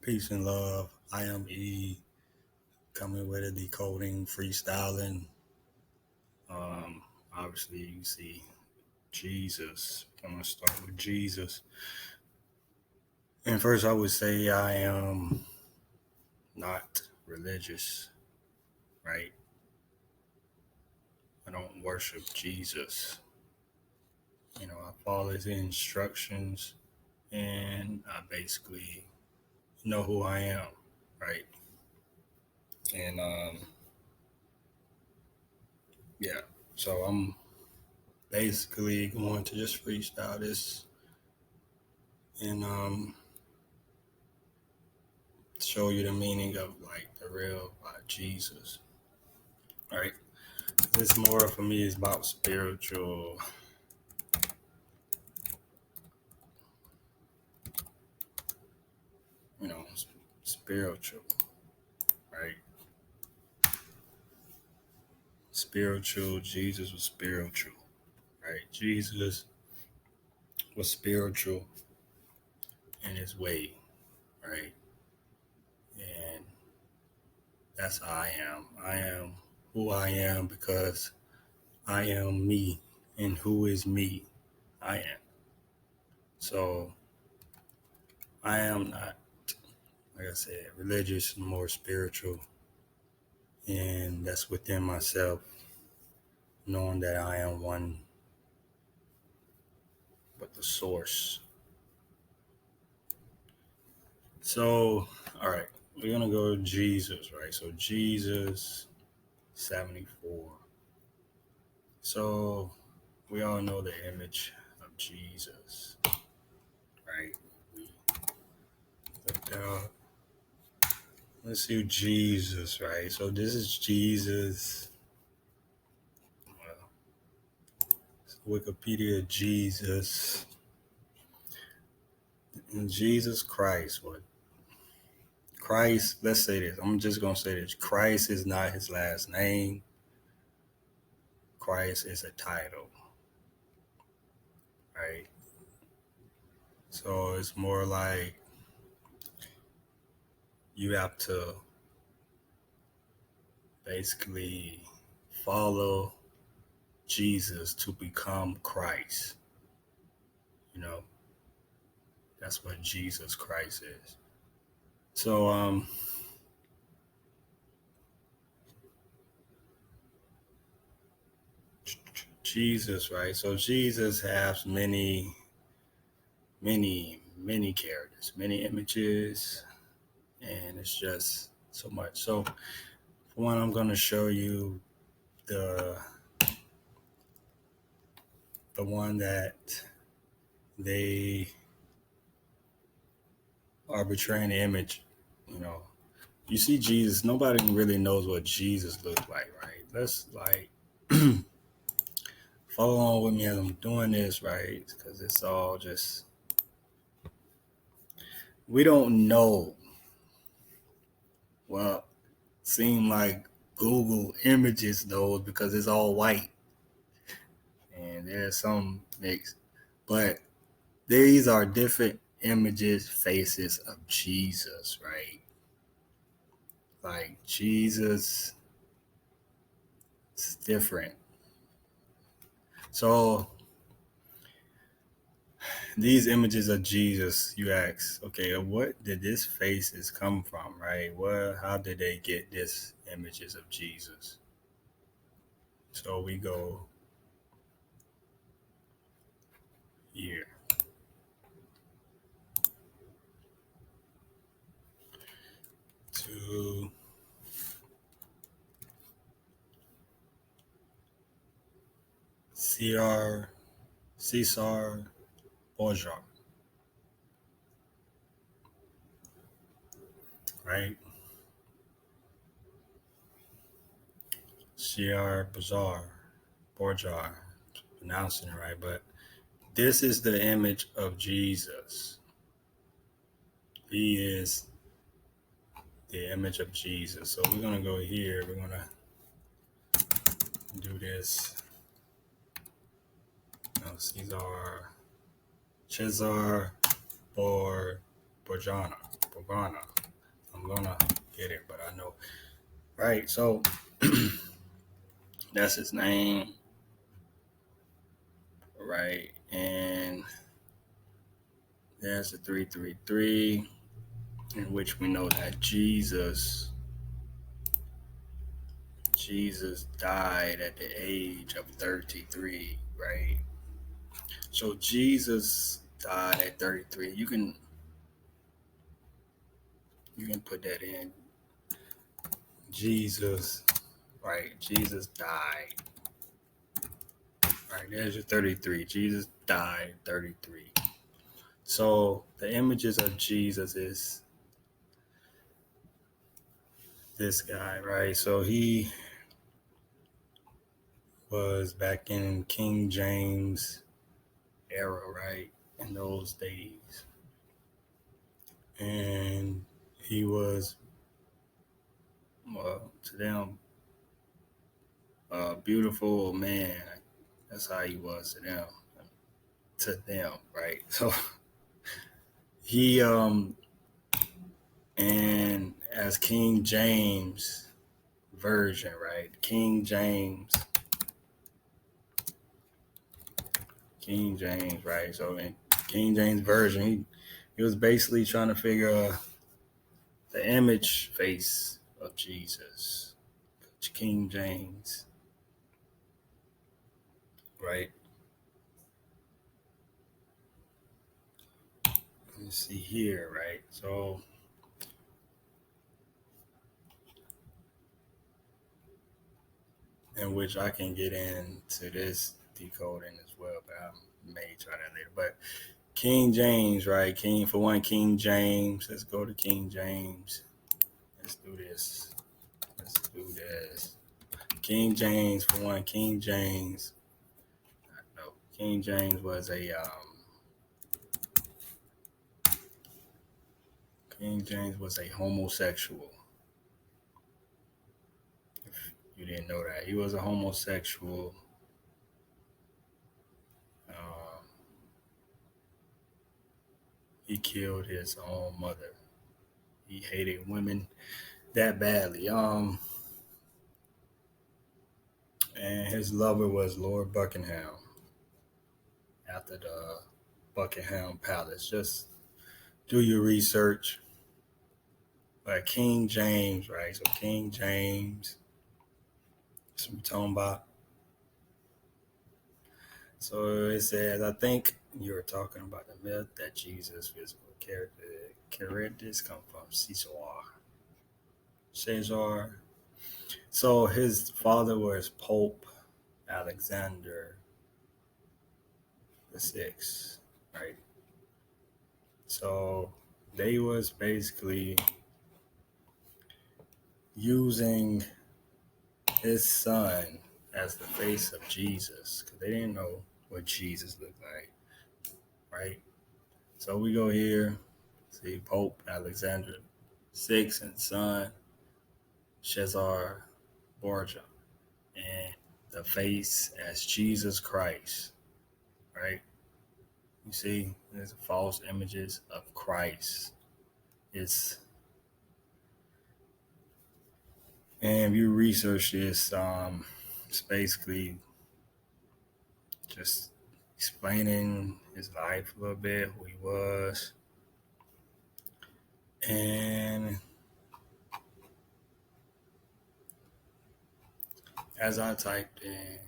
Peace and love. I am E, coming with a decoding, freestyling. Um, Obviously, you see Jesus. I'm gonna start with Jesus. And first, I would say I am not religious, right? I don't worship Jesus. I follow his instructions, and I basically know who I am, right? And yeah, so I'm basically going to just freestyle this and show you the meaning of like the real Jesus, right? This more for me is about spiritual, you know, spiritual, right? Spiritual. Jesus was spiritual, right? Jesus was spiritual in his way, right? And that's how I am. I am who I am because I am me, and who is me? I am. So I am not, like I said, religious, more spiritual, and that's within myself, knowing that I am one but the source. So, all right, we're gonna go to Jesus, right? So Jesus, 74. So we all know the image of Jesus, right? We looked out. Let's do Jesus, right? So this is Jesus. Well, Wikipedia Jesus. And Jesus Christ, what? Christ, let's say this. I'm just going to say this. Christ is not his last name. Christ is a title, right? So it's more like you have to basically follow Jesus to become Christ. You know, that's what Jesus Christ is. So, Jesus, right? So Jesus has many characters, many images, and it's just so much. So, for one, I'm going to show you the one that they are portraying the image. You know, you see Jesus. Nobody really knows what Jesus looked like, right? Let's like follow along with me as I'm doing this, right? Because it's all just we don't know. Well, seem like Google images those because it's all white and there's some mix, but these are different images, faces of Jesus, right? Like Jesus is different. So these images of Jesus, you ask, okay, what did this faces come from, right? Well, how did they get this images of Jesus? So we go here to Cesare Borgia, right? Cesare Borgia, pronouncing it right, but this is the image of Jesus. He is the image of Jesus. So we're gonna go here. We're gonna do this. Cesare Borgiana. I'm gonna get it, but I know. Right, so that's his name. Right, and there's the 333, in which we know that Jesus died at the age of 33, right? So Jesus died at 33. You can put that in. Jesus, right? Jesus died. Right, there's your 33. Jesus died 33. So the images of Jesus is this guy, right? So he was back in King James era, right? In those days. And he was, to them, a beautiful man. That's how he was to them. Right? So he, and as King James version, right? King James, right? So in King James version, he was basically trying to figure the image face of Jesus. King James, right? Let's see here, right? So in which I can get into this decoding as well, but I may try that later. But King James, right? King James. Let's go to King James. Let's do this. King James, for one. King James. No, King James was a homosexual. If you didn't know that, he was a homosexual. He killed his own mother. He hated women that badly. And his lover was Lord Buckingham. After the Buckingham Palace, just do your research. But King James, right? So King James, that's what we're talking about. So it says, I think you're talking about the myth that Jesus' physical characters come from Cesare. So his father was Pope Alexander the Sixth, right? So they was basically using his son as the face of Jesus because they didn't know what Jesus looked like, right? So we go here, see Pope Alexander VI and son Cesare Borgia, and the face as Jesus Christ, right? You see, there's false images of Christ. It's And if you research this, it's basically just explaining his life a little bit, who he was. And as I typed in,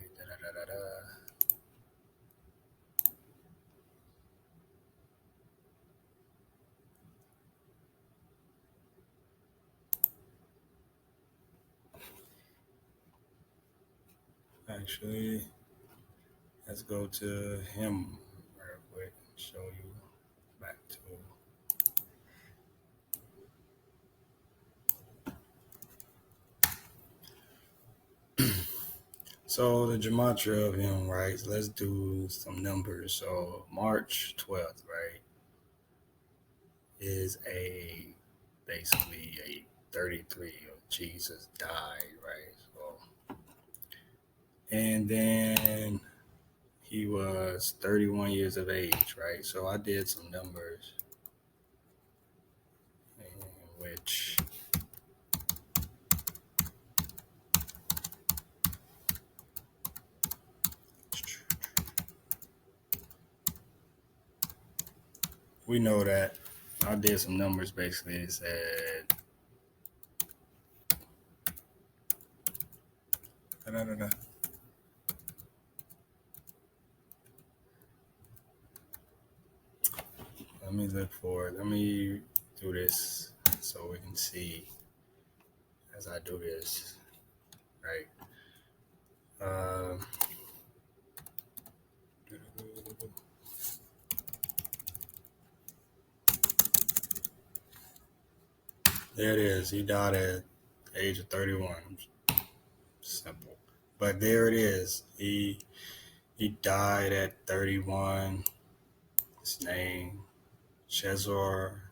actually, let's go to him real quick and show you back to. So the gematria of him, right? So let's do some numbers. So March 12th, right, is basically a 33 of Jesus died, right? So, and then he was 31 years of age, right? So I did some numbers in which we know that. I did some numbers basically. It said, da-da-da-da. Let me look for it. Let me do this so we can see as I do this, right? There it is. He died at the age of 31. Simple. But there it is. He died at 31. His name, Cesare.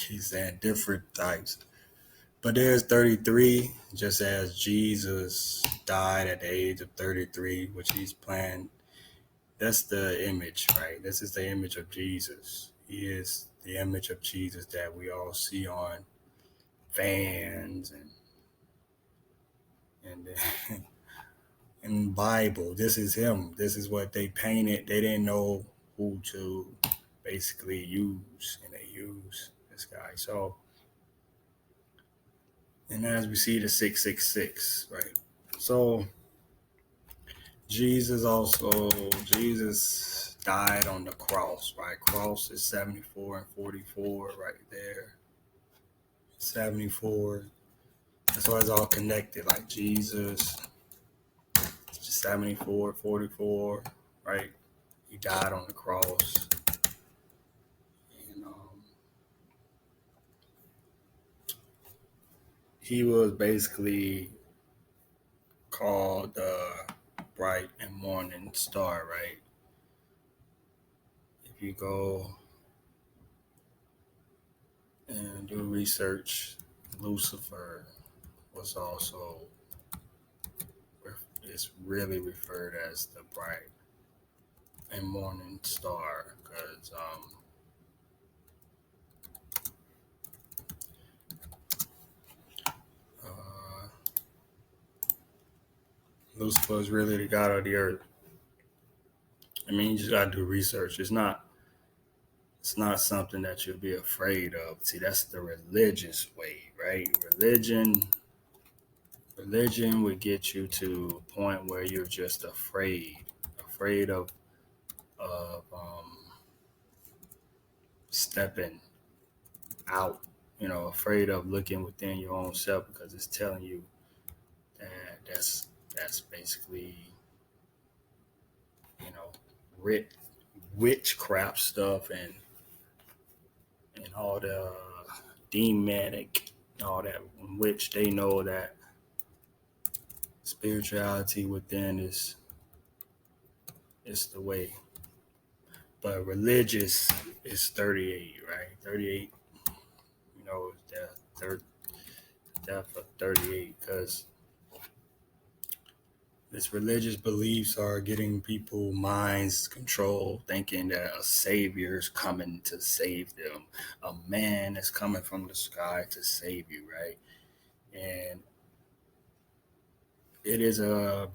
He's saying different types. But there's 33, just as Jesus died at the age of 33, which he's planned. That's the image, right? This is the image of Jesus. He is the image of Jesus that we all see on fans and in Bible. This is him. This is what they painted. They didn't know who to basically use, and they use this guy. So, and as we see the 666, right? So Jesus died on the cross, right? Cross is 74 and 44 right there. 74. That's why it's all connected, like Jesus, 74, 44, right? He died on the cross. And he was basically called the bright and morning star, right? If you go and do research, Lucifer was also, it's really referred as the bright and morning star because Lucifer is really the god of the earth. I mean, you just gotta do research. It's not something that you'll be afraid of. See, that's the religious way, right? Religion would get you to a point where you're just afraid of stepping out, afraid of looking within your own self because it's telling you that that's basically, you know, witchcraft stuff and all the demonic and all that, which they know that spirituality within is the way. But religious is 38, right? 38, the death of 38, because this religious beliefs are getting people minds controlled, thinking that a savior is coming to save them. A man is coming from the sky to save you, right? And it is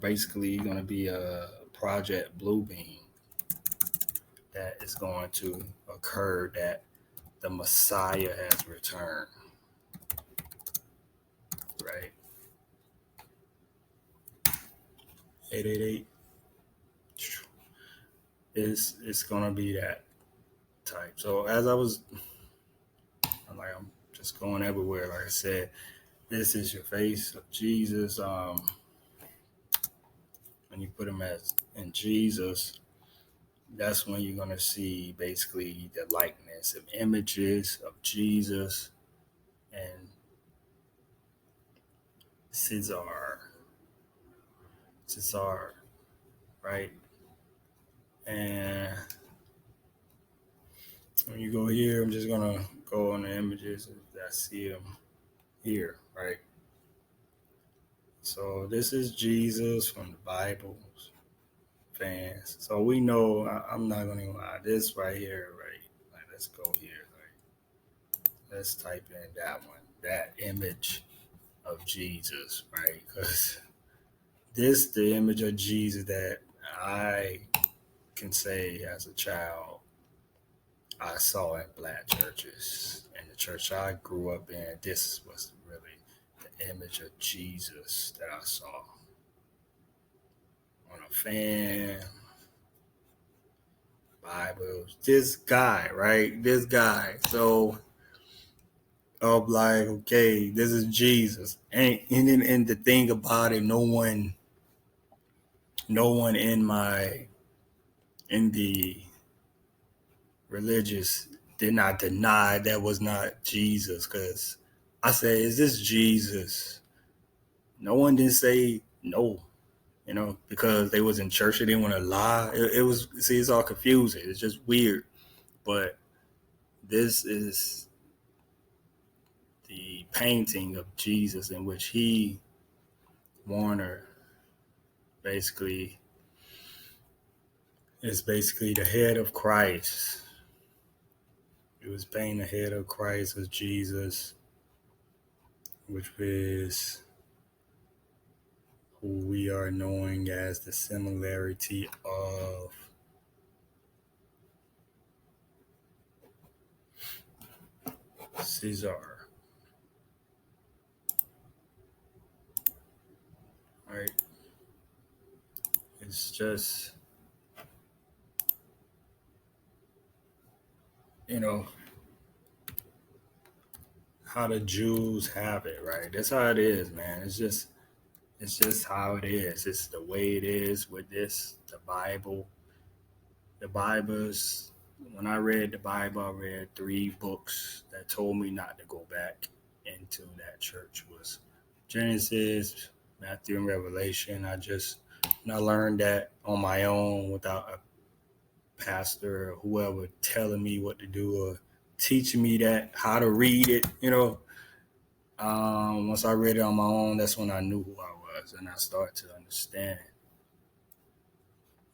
basically going to be a Project Bluebeam that is going to occur, that the Messiah has returned, right? 888. It's going to be that type. So as I'm just going everywhere. Like I said, this is your face of Jesus. When you put him in Jesus, that's when you're gonna see basically the likeness of images of Jesus and Cesare, right? And when you go here, I'm just gonna go on the images that I see them here, right? So this is Jesus from the Bible, fans. So we know, I'm not gonna lie, this right here, right? Like, let's go here, right? Let's type in that one, that image of Jesus, right? Because this the image of Jesus that I can say as a child I saw in black churches. And the church I grew up in, this was really the image of Jesus that I saw on a fan, Bibles. This guy, right? This guy. So I'm like, okay, this is Jesus. And the thing about it, no one in the religious did not deny that was not Jesus. Because I said, is this Jesus? No one didn't say no, because they was in church. They didn't want to lie. It was, see, it's all confusing. It's just weird. But this is the painting of Jesus in which Warner, basically is basically the head of Christ. It was painting the head of Christ as Jesus, which is who we are knowing as the similarity of Cesare. Right? It's just, how the Jews have it, right? That's how it is, man. It's just how it is. It's the way it is with the Bible. The Bible's, when I read the Bible, I read 3 books that told me not to go back into that church. It was Genesis, Matthew, and Revelation. I learned that on my own without a pastor or whoever telling me what to do or teaching me how to read it. Once I read it on my own, that's when I knew who I was, and I started to understand.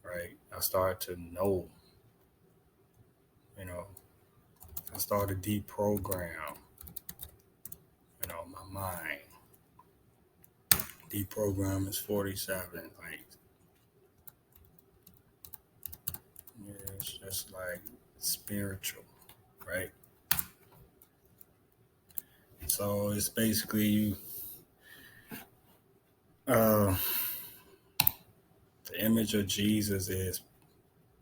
Right? I started to know. I started to deprogram, my mind. Deprogram is 47. Like, it's just like spiritual, right? So it's basically the image of Jesus is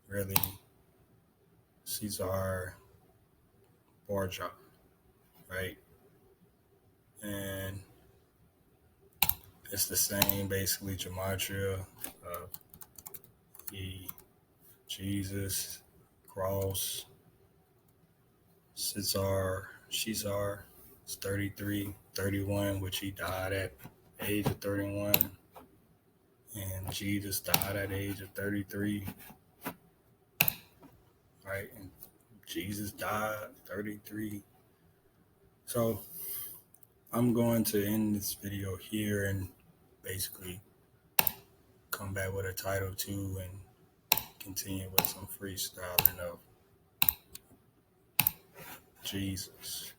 really Cesare Borgia, right? And it's the same, basically, Gematria of Jesus, cross, Cesare is 33, 31, which he died at the age of 31. And Jesus died at the age of 33. Right? And Jesus died 33. So I'm going to end this video here and basically come back with a title 2 and continue with some freestyling of Jesus.